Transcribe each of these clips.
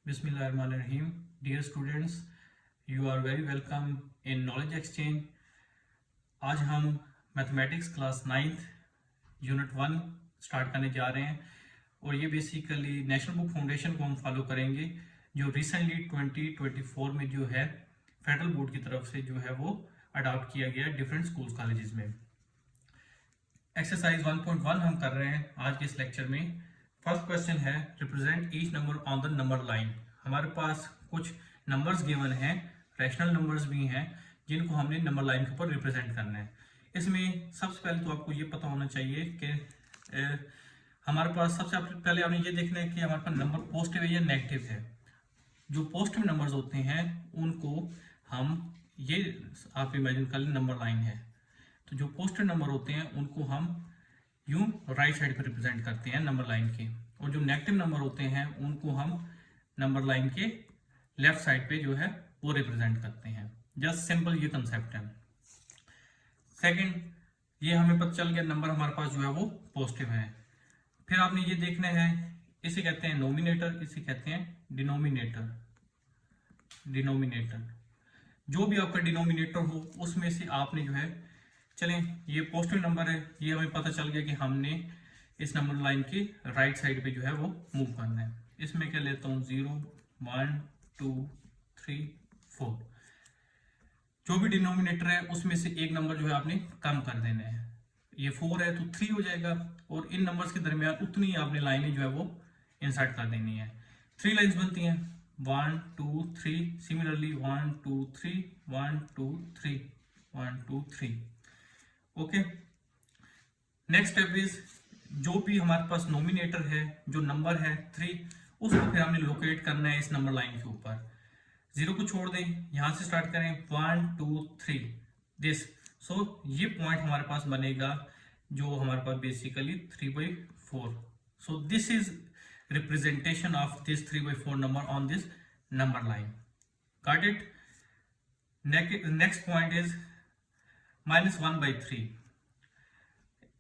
Bismillahirrahmanirrahim. Dear students, you are very welcome in Knowledge Exchange. आज हम mathematics class 9th unit 1 start करने जा रहे हैं और ये बेसिकली नेशनल बुक फाउंडेशन को हम फॉलो करेंगे जो रिसेंटली 2024 में जो है फेडरल बोर्ड की तरफ से जो है वो अडॉप्ट किया गया डिफरेंट स्कूल कॉलेजेस में। एक्सरसाइज 1.1 हम कर रहे हैं आज के इस लेक्चर में। फर्स्ट क्वेश्चन है represent each number on the number line. हमारे पास कुछ नंबर्स गिवन हैं, रैशनल नंबर्स भी हैं जिनको हमने नंबर लाइन के ऊपर रिप्रेजेंट करना है। इसमें सबसे पहले तो आपको ये पता होना चाहिए कि हमारे पास सबसे पहले आपने ये देखना है कि हमारे पास नंबर पॉजिटिव है या नेगेटिव है। जो पॉजिटिव नंबर्स होते हैं उनको हम ये आप इमेजिन कर लें नंबर लाइन है, तो जो पॉजिटिव नंबर होते हैं उनको हम यूं राइट साइड पर रिप्रेजेंट करते हैं नंबर लाइन के, और जो नेगेटिव नंबर होते हैं उनको हम नंबर लाइन के लेफ्ट साइड पे जो है वो रिप्रेजेंट करते हैं। जस्ट सिंपल ये कंसेप्ट है। सेकंड, ये हमें पता चल गया नंबर हमारे पास जो है वो पॉजिटिव है। फिर आपने ये देखना है, इसे कहते हैं नोमिनेटर, इसे कहते हैं डिनोमिनेटर। डिनोमिनेटर जो भी आपका डिनोमिनेटर हो उसमें से आपने जो है, चलें ये पॉजिटिव नंबर है, ये हमें पता चल गया कि हमने इस नंबर लाइन की राइट साइड पे जो है वो मूव करना है। इसमें क्या लेता हूँ 0 1 2 3 4। जो भी डिनोमिनेटर है उसमें से एक नंबर जो है आपने कम कर देना है। ये 4 है तो 3 हो जाएगा, और इन नंबर्स के दरमियान उतनी ही आपने लाइनें जो है वो इंसर्ट कर देनी है। 3 लाइन्स बनती हैं 1 2 3। Similarly 1 2 3 1 2 3 1 2 3। Okay, next step is जो भी हमारे पास नोमिनेटर है, जो नंबर है 3, उसको फिर हमने लोकेट करना है इस नंबर लाइन के ऊपर। 0 को छोड़ दें, यहां से स्टार्ट करें 1 2 3 दिस। सो ये पॉइंट हमारे पास बनेगा जो हमारे पास basically 3/4। So this is representation of this 3/4 number on this number line. Got it? Next point is -1/3।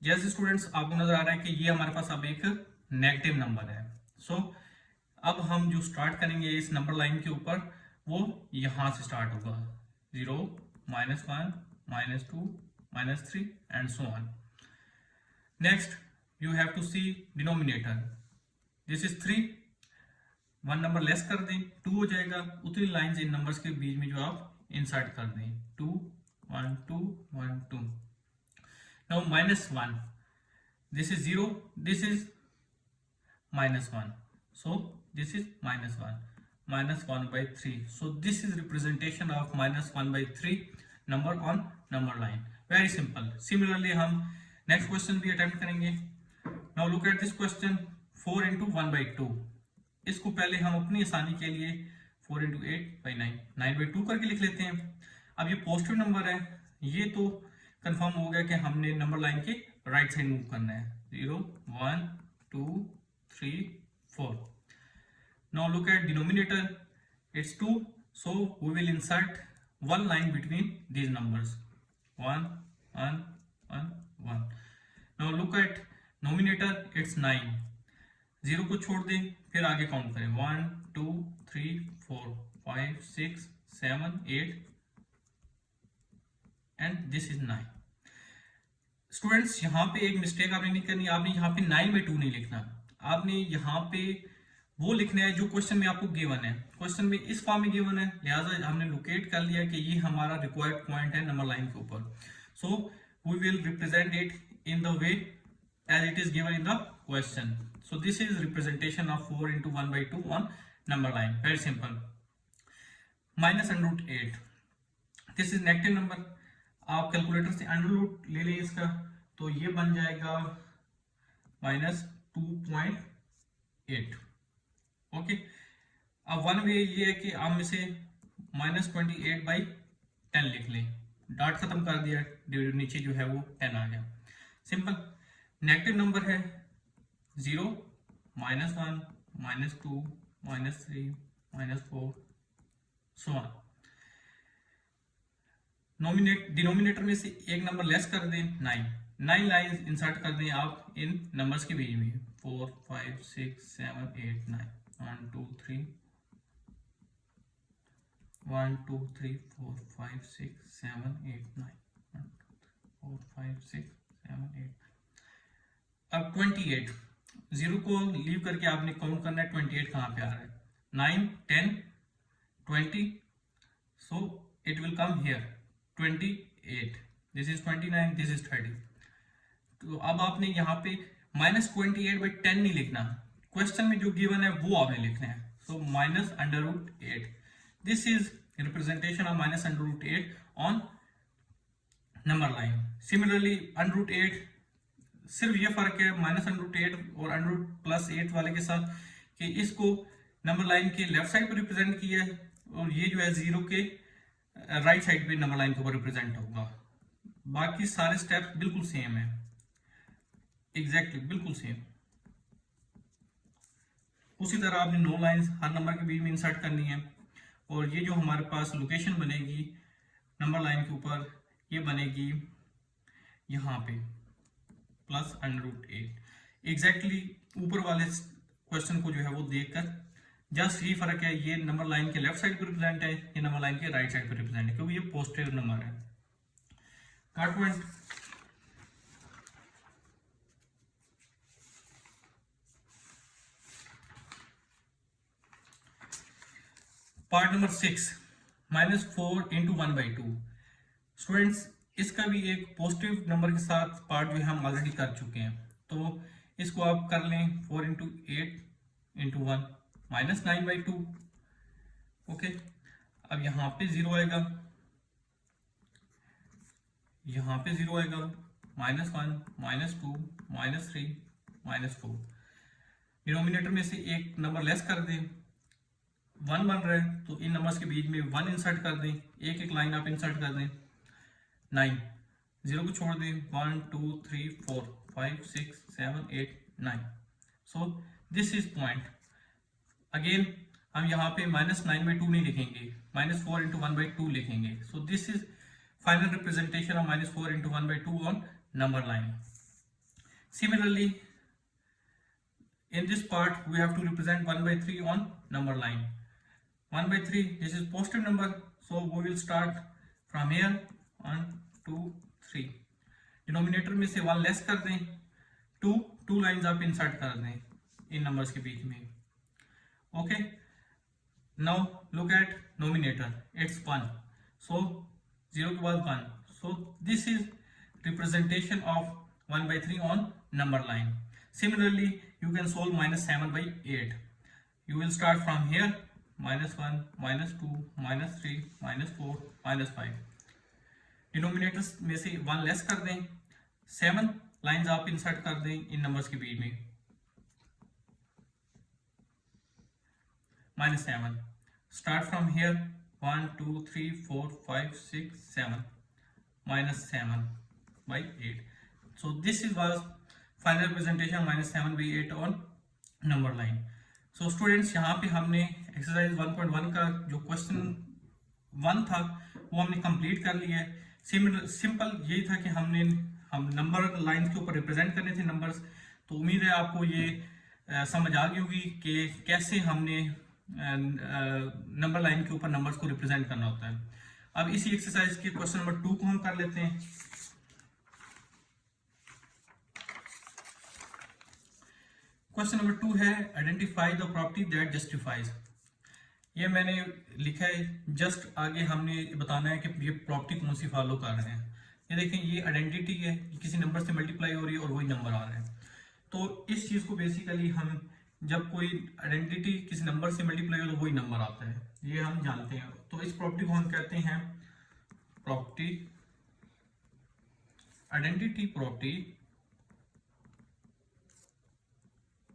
जैसे स्टूडेंट्स आपको नजर आ रहा है कि ये हमारे पास अब एक नेगेटिव नंबर है। सो अब हम जो स्टार्ट करेंगे इस नंबर लाइन के ऊपर वो यहां से स्टार्ट होगा 0 -1 -2 -3 and so on. Next you have to see denominator. This is 3, 1 number less कर दें 2 हो जाएगा। उतनी लाइंस इन नंबर्स के बीच में जो आप इंसर्ट कर दें 2 1 2 1 2। Now -1, this is 0, this is -1, so this is -1, -1/3. So this is representation of -1/3 number on number line. Very simple. Similarly हम next question भी attempt करेंगे। Now look at this question, 4 into 1/2। इसको पहले हम अपनी आसानी के लिए 4 into 8/9 9/2 करके लिख लेते हैं। अब ये पॉजिटिव नंबर है, ये तो कंफर्म हो गया कि हमने नंबर लाइन के राइट साइड मूव करना है 0 1 2 3 4। Now look at denominator, it's 2, so we will insert 1 line between these numbers 1 1 1 1। Now look at numerator, it's 9। 0 को छोड़ दें, फिर आगे काउंट करें 1 2 3 4 5 6 7 8 एंड दिस इज 9। स्टूडेंट्स यहाँ पे एक मिस्टेक आपने नहीं करनी, आपने यहाँ पे 9/2 नहीं लिखना, आपने यहाँ पे वो लिखना है जो क्वेश्चन में आपको गिवन है। क्वेश्चन में इस फॉर्म में गिवन है, लिहाजा हमने लोकेट कर लिया कि ये हमारा रिक्वायर्ड पॉइंट है नंबर लाइन के ऊपर। So we will represent it in the way as it is given in the question. So this is representation of 4 into 1/2 on number line. Very simple. -√8, this is negative number. आप calculator से under ले लें इसका, तो ये बन जाएगा -2.8। Okay, अब वन वे ये है कि आप में से -28/10 लिख लें, डॉट खत्म कर दिया, नीचे जो है वो 10 आ गया। सिंपल। नेगेटिव नंबर है 0 -1 -2 -3 -4 सो ऑन। डिनोमिनेटर में से एक नंबर लेस कर दें 9 लाइन इंसर्ट कर दें आप इन नंबर्स के बीच में 4 5 6 7 8 9 1 2 3 1 2 3 4 5 6 7 8 9 1 2 3 4 5 6 7 8। अब 28, जीरो को लीव करके आपने काउंट करना है 28 कहाँ पे आ रहा है, 9 10 20, so it will come here 28, this is 29, this is 30। तो अब आपने यहाँ पे -28/10 नहीं लिखना, क्वेश्चन में जो गिवन है वो आपने लिखना है। सो -√8, this is representation of -√8 on number line. Similarly √8, सिर्फ ये फर्क है -√8 और √+8 वाले के साथ कि इसको नंबर लाइन के लेफ्ट साइड पर रिप्रेजेंट किया है और ये जो है जीरो के राइट साइड पे नंबर लाइन के ऊपर रिप्रेजेंट होगा। बाकी सारे स्टेप्स बिल्कुल सेम है, एग्जैक्टली बिल्कुल सेम। उसी तरह आपने 9 लाइंस हर नंबर के बीच में इंसर्ट करनी है और ये जो हमारे पास लोकेशन बनेगी नंबर लाइन के ऊपर, ये बनेगी यहाँ पे +√8। एग्जैक्टली ऊपर वाले क्वेश्चन को जो है वो देखकर जस्ट ये फर्क है, ये नंबर लाइन के लेफ्ट साइड पर रिप्रेजेंट है, ये नंबर लाइन के राइट साइड पर रिप्रेजेंट है, क्योंकि ये पॉजिटिव नंबर है। Part 1, part number 6, -4 × 1/2। स्टूडेंट्स इसका भी एक पॉजिटिव नंबर के साथ पार्ट जो है हम ऑलरेडी कर चुके हैं, तो इसको आप कर लें 4 × 8 × 1 -9/2। ओके, अब यहाँ पे 0 आएगा, यहाँ पे 0 आएगा, -1 -2 -3 -4। डिनोमिनेटर में से एक नंबर लेस कर दें, 1 बन रहा है तो इन नंबर्स के बीच में 1 इंसर्ट कर दें, एक एक लाइन आप इंसर्ट कर दें। 9, 0 को छोड़ दें, 1 2 3 4 5 6 7 8 9। सो दिस इज पॉइंट। अगेन हम यहाँ पे -9/2 नहीं लिखेंगे, -4 × 1/2 लिखेंगे। सो this is final representation of -4 × 1/2 on number line. Similarly in this part we have to represent 1/3 on number line. 1/3, this is positive number, so we will start from here 1 2 3। Denominator में से 1 less कर दें, 2 lines आप insert कर दें इन numbers के बीच में। Okay, now look at numerator, it's 1, सो 0 के बाद 1, सो this is representation of 1/3 on number line. Similarly, you can solve -7/8. You will start from here, -1 -2 -3 -4 -5। Denominators में से 1 लेस कर दें, 7 लाइंस आप इंसर्ट कर दें इन नंबर्स के बीच में, -7। Start from here 1 2 3 4 5 6 7, -7/8। So this is was final representation -7/8 on number line. So students यहाँ पे हमने एक्सरसाइज 1.1 का जो क्वेश्चन 1 था वो हमने कंप्लीट कर लिया है। सिंपल यही था कि हम नंबर लाइन के ऊपर रिप्रेजेंट करने थे नंबर्स। तो उम्मीद है आपको ये समझ आ गई होगी कि कैसे हमने नंबर लाइन के ऊपर नंबर्स को रिप्रेजेंट करना होता है। अब इसी एक्सरसाइज के क्वेश्चन नंबर 2 को हम कर लेते हैं। क्वेश्चन नंबर 2 है identify the property that justifies. ये मैंने लिखा है, जस्ट आगे हमने बताना है कि ये प्रॉपर्टी कौन सी फॉलो कर रहे हैं। ये देखें, ये आइडेंटिटी है, किसी नंबर से मल्टीप्लाई हो रही है और वही नंबर आ रहा है। तो इस चीज को बेसिकली हम जब कोई आइडेंटिटी किसी नंबर से मल्टीप्लाई हो तो वही नंबर आता है, ये हम जानते हैं। तो इस प्रॉपर्टी को हम कहते हैं property, identity property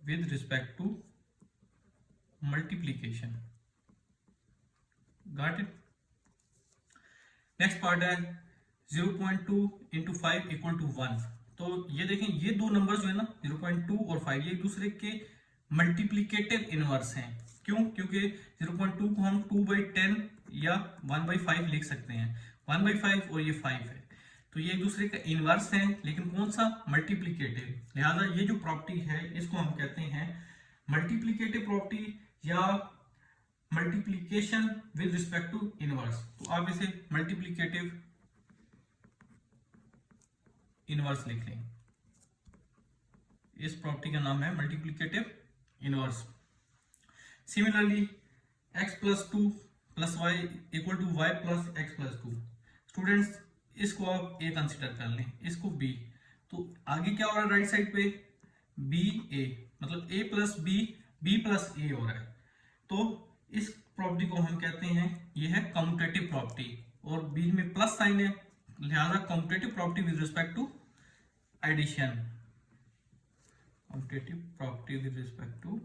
with respect to multiplication। Got it? Next part है 0.2 × 5 = 1। तो ये देखें, ये दो नंबर्स जो है ना 0.2 और 5, ये एक दूसरे के मल्टीप्लिकेटिव इनवर्स हैं। क्यों? क्योंकि 0.2 को हम 2/10 या 1/5 लिख सकते हैं, 1/5 और ये 5 है, तो ये एक दूसरे का इनवर्स है, लेकिन कौन सा? मल्टीप्लिकेटिव। लिहाजा ये जो प्रॉपर्टी है इसको हम कहते हैं मल्टीप्लिकेटिव प्रॉपर्टी या multiplication with respect to inverse, तो आप इसे मल्टीप्लीकेटिव इनवर्स लिख लें। इस प्रॉपर्टी का नाम है multiplicative inverse. Similarly x plus two plus y equal to y plus x plus two. Students इसको आप a कंसिडर कर लें, इसको b, तो आगे क्या हो रहा है राइट साइड पे b a, मतलब a plus b plus a हो रहा है। तो इस प्रॉपर्टी को हम कहते हैं ये है कम्यूटेटिव प्रॉपर्टी, और बीच में प्लस साइन है, लिहाजा commutative property with respect to addition, commutative property with respect to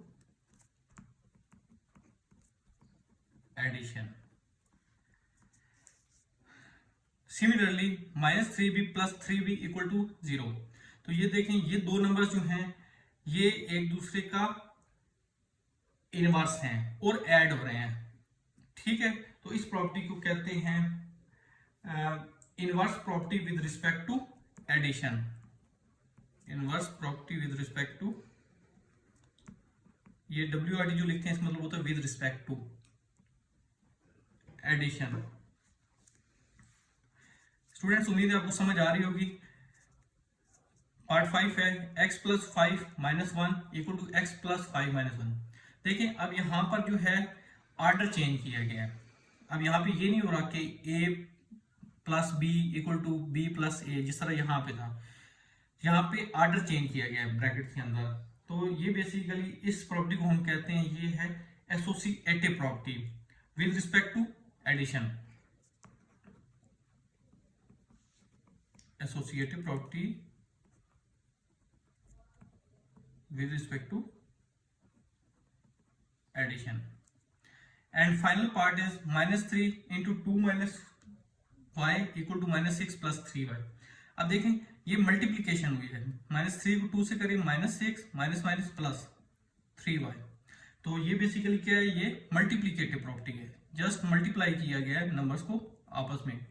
addition. Similarly -3b plus 3b equal to 0, तो ये देखें ये दो नंबर्स जो हैं ये एक दूसरे का इनवर्स हैं और ऐड हो रहे हैं, ठीक है। तो इस प्रॉपर्टी को कहते हैं inverse property with respect to addition, inverse property with respect to, ये WRT जो लिखते हैं इसका मतलब होता है with respect to addition. Students उम्मीद है आपको समझ आ रही होगी। पार्ट 5 है x plus 5 minus 1 equal to x plus 5 minus 1। देखिए अब यहाँ पर जो है ऑर्डर चेंज किया गया है। अब यहाँ पे ये नहीं हो रहा कि a plus B equal to B plus A जिस तरह यहाँ पे था, यहाँ पे ऑर्डर चेंज किया गया है ब्रैकेट के अंदर। तो ये बेसिकली इस प्रॉपर्टी को हम कहते हैं ये है associative property with respect to addition, associative property with respect to addition. And final part is -3 into 2 minus y equal to -6 plus 3y। अब देखें ये मल्टीप्लीकेशन हुई है, -3 को 2 से करें -6 माइनस माइनस प्लस 3y, तो ये बेसिकली क्या है, ये मल्टीप्लीकेटिव प्रॉपर्टी है, जस्ट मल्टीप्लाई किया गया है नंबर्स को आपस में,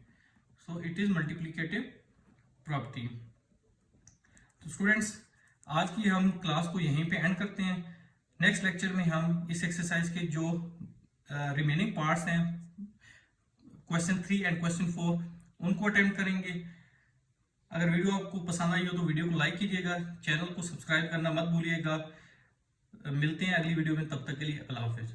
so it is multiplicative property. तो स्टूडेंट्स आज की हम क्लास को यहीं पे एंड करते हैं। नेक्स्ट लेक्चर में हम इस एक्सरसाइज के जो रिमेनिंग पार्ट्स हैं क्वेश्चन 3 एंड क्वेश्चन 4 उनको अटेम्प्ट करेंगे। अगर वीडियो आपको पसंद आई हो तो वीडियो को लाइक कीजिएगा, चैनल को सब्सक्राइब करना मत भूलिएगा। मिलते हैं अगली वीडियो में, तब तक के लिए अल्लाह हाफिज़।